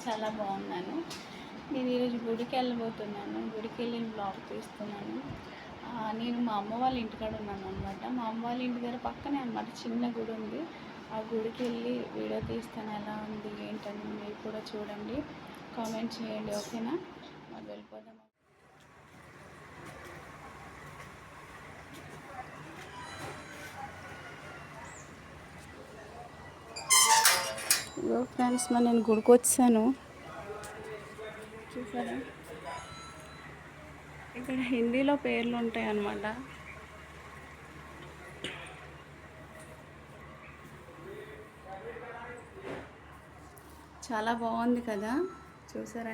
చాలా బాగున్నాను. నేను ఈరోజు గుడికి వెళ్ళబోతున్నాను. గుడికి వెళ్ళి బ్లాగ్ తీస్తున్నాను. నేను మా అమ్మ వాళ్ళ ఇంటికాడ ఉన్నాను అనమాట. మా అమ్మ వాళ్ళ ఇంటి దగ్గర పక్కనే అనమాట చిన్న గుడి ఉంది. ఆ గుడికి వెళ్ళి వీడియో తీస్తాను. ఎలా ఉంది ఏంటని మీరు కూడా చూడండి, కామెంట్ చేయండి. ఓకేనా? మరి వెళ్ళిపోదాం. ఇగో ఫ్రెండ్స్, మరి నేను గుడికి వచ్చాను. చూసారా, ఇక్కడ హిందీలో పేర్లు ఉంటాయి అన్నమాట. చాలా బాగుంది కదా, చూసారా?